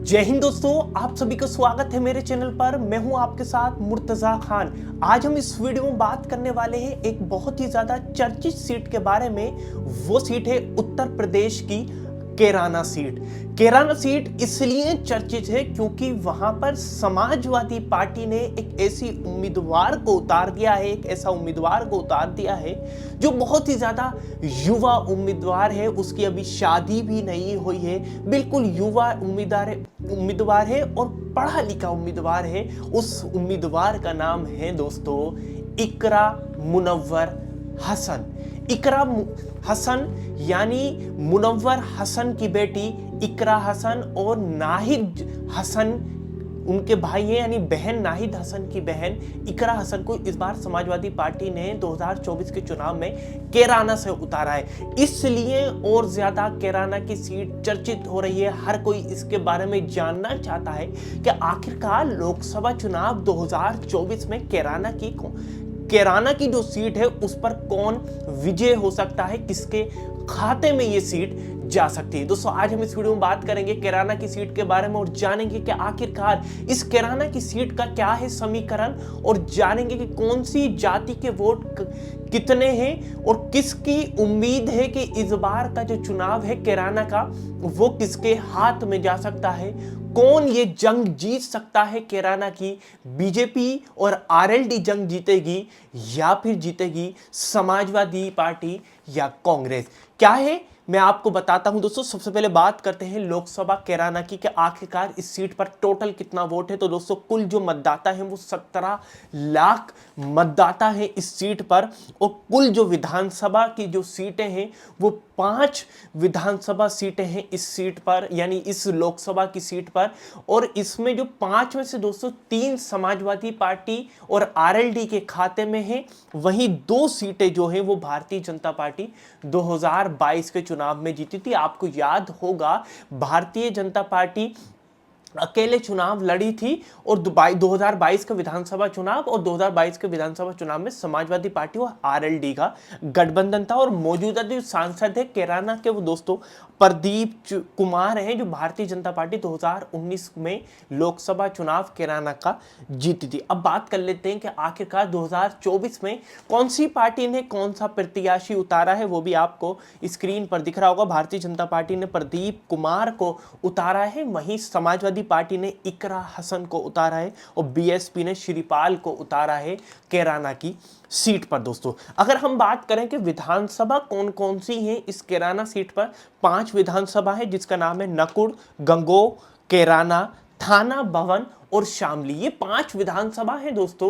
जय हिंद दोस्तों, आप सभी का स्वागत है मेरे चैनल पर। मैं हूं आपके साथ मुर्तजा खान। आज हम इस वीडियो में बात करने वाले हैं एक बहुत ही ज्यादा चर्चित सीट के बारे में। वो सीट है उत्तर प्रदेश की कैराना सीट। कैराना सीट इसलिए चर्चित है क्योंकि वहां पर समाजवादी पार्टी ने एक ऐसी उम्मीदवार को उतार दिया है, एक ऐसा उम्मीदवार को उतार दिया है जो बहुत ही ज्यादा युवा उम्मीदवार है। उसकी अभी शादी भी नहीं हुई है, बिल्कुल युवा उम्मीदवार है और पढ़ा लिखा उम्मीदवार है। उस उम्मीदवार का नाम है दोस्तों इकरा मुनव्वर हसन। इकरा हसन यानी मुनव्वर हसन की बेटी इकरा हसन और नाहिद हसन उनके भाई हैं, यानी बहन नाहिद हसन की बहन इकरा हसन को इस बार समाजवादी पार्टी ने 2024 के चुनाव में कैराना से उतारा है। इसलिए और ज्यादा कैराना की सीट चर्चित हो रही है। हर कोई इसके बारे में जानना चाहता है कि आखिरकार लोकसभा चुनाव 2024 में कैराना की जो सीट है उस पर कौन विजय हो सकता है, किसके खाते में ये सीट जा सकती है। दोस्तों, आज हम इस वीडियो में बात करेंगे कैराना की सीट के बारे में और जानेंगे कि आखिरकार इस कैराना की सीट का क्या है समीकरण, और जानेंगे कि कौन सी जाति के वोट कितने हैं और किसकी उम्मीद है कि इस बार का जो चुनाव है कैराना का वो किसके हाथ में जा सकता है। कौन ये जंग जीत सकता है कैराना की, बीजेपी और आरएलडी जंग जीतेगी या फिर जीतेगी समाजवादी पार्टी या कांग्रेस। क्या है मैं आपको बताता हूं दोस्तों। सबसे पहले बात करते हैं लोकसभा कैराना की कि आखिरकार इस सीट पर टोटल कितना वोट है। तो दोस्तों, कुल जो मतदाता हैं वो 17 लाख मतदाता हैं इस सीट पर, और कुल जो विधानसभा की जो सीटें हैं वो 5 विधानसभा सीटें हैं इस सीट पर, यानी इस लोकसभा की सीट पर। और इसमें जो 5 में से दोस्तों 3 समाजवादी पार्टी और आरएलडी के खाते में है, वहीं 2 सीटें जो हैं वो भारतीय जनता पार्टी 2022 के चुनाव में जीती थी। आपको याद होगा भारतीय जनता पार्टी अकेले चुनाव लड़ी थी और 2022 का विधानसभा चुनाव और 2022 के विधानसभा चुनाव में समाजवादी पार्टी और आरएलडी का गठबंधन था। और मौजूदा जो सांसद है कैराना के वो दोस्तों प्रदीप कुमार हैं, जो भारतीय जनता पार्टी 2019 में लोकसभा चुनाव कैराना का जीती थी। अब बात कर लेते हैं कि आखिरकार 2024 में कौन सी पार्टी ने कौन सा प्रत्याशी उतारा है। वो भी आपको स्क्रीन पर दिख रहा होगा। भारतीय जनता पार्टी ने प्रदीप कुमार को उतारा है, वहीं समाजवादी पार्टी ने इकरा हसन को उतारा है और बीएसपी ने श्रीपाल को उतारा है कैराना की सीट पर। दोस्तों, अगर हम बात करें कि विधानसभा कौन कौन सी है इस कैराना सीट पर, 5 विधानसभा है जिसका नाम है नकुड़, गंगोह, कैराना, थाना भवन और शामली। ये 5 विधानसभा है दोस्तों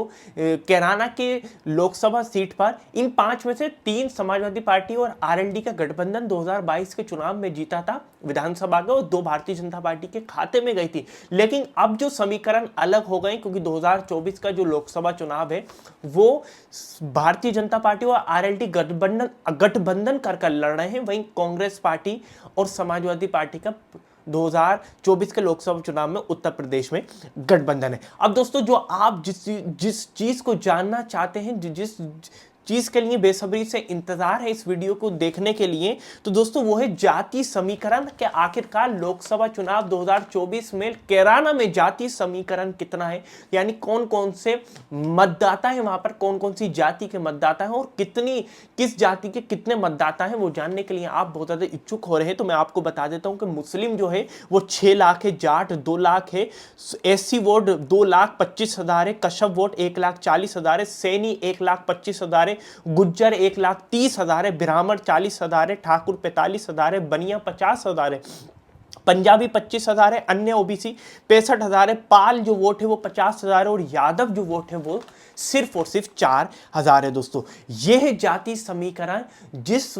कैराना के लोकसभा सीट पर। इन 5 में से 3 समाजवादी पार्टी और आरएलडी का गठबंधन 2022 के चुनाव में जीता था विधानसभा का, और 2 भारतीय जनता पार्टी के खाते में गई थी। लेकिन अब जो समीकरण अलग हो गए, क्योंकि 2024 का जो लोकसभा चुनाव है वो भारतीय जनता पार्टी और आरएलडी गठबंधन कर लड़ रहे हैं, वहीं कांग्रेस पार्टी और समाजवादी पार्टी का 2024 के लोकसभा चुनाव में उत्तर प्रदेश में गठबंधन है। अब दोस्तों, जो आप जिस चीज को जानना चाहते हैं, जिस चीज के लिए बेसब्री से इंतजार है इस वीडियो को देखने के लिए, तो दोस्तों वो है जाति समीकरण के आखिरकार लोकसभा चुनाव 2024 में कैराना में जाति समीकरण कितना है, यानी कौन कौन से मतदाता है वहां पर, कौन कौन सी जाति के मतदाता है और किस जाति के कितने मतदाता हैं, वो जानने के लिए आप बहुत ज्यादा इच्छुक हो रहे हैं। तो मैं आपको बता देता हूं कि मुस्लिम जो है वो 6 लाख है, जाट 2 लाख है, एससी वोट 2,25,000 है, कश्यप वोट 1,40,000 है, सैनी 1,25,000 है, गुज्जर 1,30,000 है, ब्राह्मण 40,000 है, ठाकुर 45,000 है, बनिया 50,000 है, पंजाबी 25,000 है, अन्य ओबीसी 65,000 है, पाल जो वोट है वो 50,000 है और यादव जो वोट है वो सिर्फ और सिर्फ 4,000 है। दोस्तों, यह है जाति समीकरण, जिस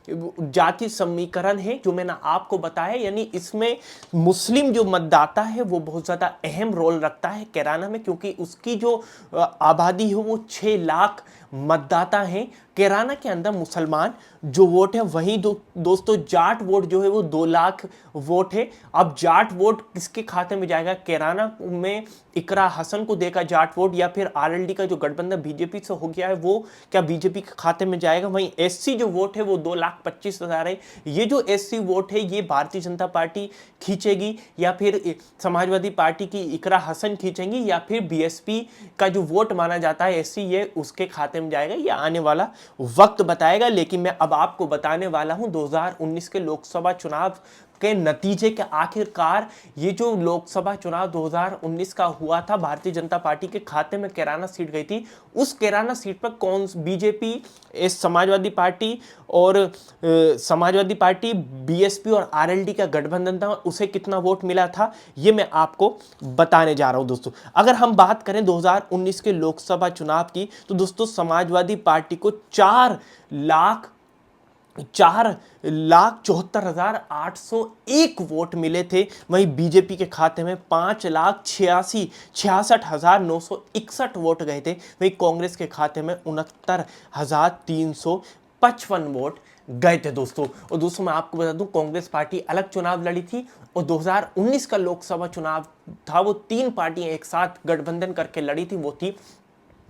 जाति समीकरण है जो मैंने आपको बताया, यानी इसमें मुस्लिम जो मतदाता है वो बहुत ज्यादा अहम रोल रखता है कैराना में, क्योंकि उसकी जो आबादी है वो 6 लाख मतदाता हैं कैराना के अंदर मुसलमान जो वोट है, वही दोस्तों जाट वोट जो है वो 2 लाख वोट है। अब जाट वोट किसके खाते में जाएगा? कैराना में इकरा हसन को देगा जाट वोट, या फिर आरएलडी का जो गठबंधन बीजेपी से हो गया है वो क्या बीजेपी के खाते में जाएगा? वहीं एससी जो वोट है वो 2,25,000 है। ये जो एससी वोट है ये भारतीय जनता पार्टी खींचेगी, या फिर समाजवादी पार्टी की इकरा हसन खींचेंगी, या फिर बीएसपी का जो वोट माना जाता है एससी ये उसके खाते में जाएगा? ये आने वाला वक्त बताएगा। लेकिन मैं अब आपको बताने वाला हूं 2019 के लोकसभा चुनाव के नतीजे के आखिरकार ये जो लोकसभा चुनाव 2019 का हुआ था, भारतीय जनता पार्टी के खाते में कैराना सीट गई थी। उस कैराना सीट पर कौन बीजेपी, समाजवादी पार्टी और समाजवादी पार्टी, बीएसपी और आरएलडी का गठबंधन था, उसे कितना वोट मिला था ये मैं आपको बताने जा रहा हूं दोस्तों। अगर हम बात करें 2019 के लोकसभा चुनाव की तो दोस्तों समाजवादी पार्टी को 4,74,801 वोट मिले थे। वहीं बीजेपी के खाते में 5,66,961 वोट गए थे। वहीं कांग्रेस के खाते में 69,355 वोट गए थे दोस्तों। और दोस्तों मैं आपको बता दूं कांग्रेस पार्टी अलग चुनाव लड़ी थी, और 2019 का लोकसभा चुनाव था वो 3 पार्टियां एक साथ गठबंधन करके लड़ी थी। वो थी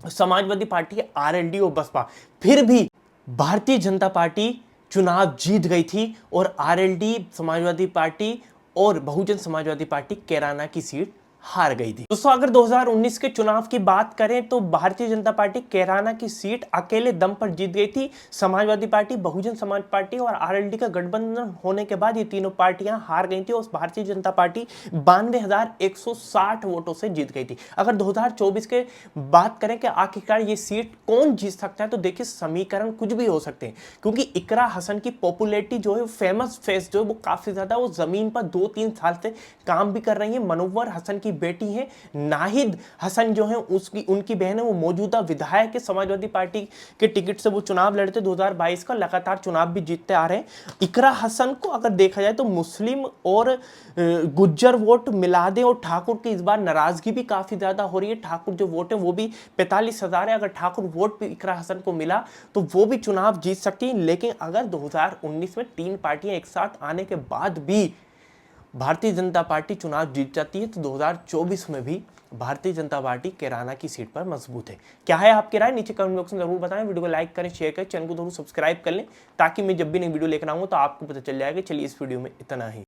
समाजवादी पार्टी, आरएलडी और बसपा। फिर भी भारतीय जनता पार्टी चुनाव जीत गई थी, और आरएलडी, समाजवादी पार्टी और बहुजन समाजवादी पार्टी कैराना की सीट हार गई थी। दोस्तों अगर 2019 के चुनाव की बात करें तो भारतीय जनता पार्टी कैराना की सीट अकेले दम पर जीत गई थी। समाजवादी पार्टी, बहुजन समाज पार्टी और आरएलडी का गठबंधन होने के बाद ये तीनों पार्टियां हार गई थी, और भारतीय जनता पार्टी 92,160 वोटों से जीत गई थी। अगर 2024 के बात करें कि आखिरकार ये सीट कौन जीत सकता है, तो देखिए समीकरण कुछ भी हो सकते हैं, क्योंकि इकरा हसन की पॉपुलैरिटी जो है, फेमस फेस जो है वो काफी ज्यादा, वो जमीन पर 2-3 साल से काम भी कर रही है। मनोवर हसन की बेटी है नाहिद हसन जो है, उनकी बहन है, वो मौजूदा विधायक है। समाजवादी पार्टी के टिकट से वो चुनाव लड़ते 2022 का, लगातार चुनाव भी जीतते आ रहे हैं। इकरा हसन को अगर देखा जाए तो मुस्लिम और गुज्जर वोट मिला दें, और ठाकुर की इस बार नाराजगी भी काफी ज्यादा हो रही है। ठाकुर जो वोट है वो भी 45,000 है। अगर ठाकुर वोट भी इकरा हसन को मिला तो वो भी चुनाव जीत सकती है। लेकिन अगर 2019 में 3 पार्टियां एक साथ आने के बाद भी भारतीय जनता पार्टी चुनाव जीत जाती है, तो 2024 में भी भारतीय जनता पार्टी कैराना की सीट पर मजबूत है। क्या है आपकी राय? नीचे कमेंट बॉक्स में जरूर बताएं। वीडियो को लाइक करें, शेयर करें, चैनल को जरूर सब्सक्राइब कर लें, ताकि मैं जब भी नई वीडियो लेकर आऊंगा तो आपको पता चल जाएगा। चलिए इस वीडियो में इतना ही।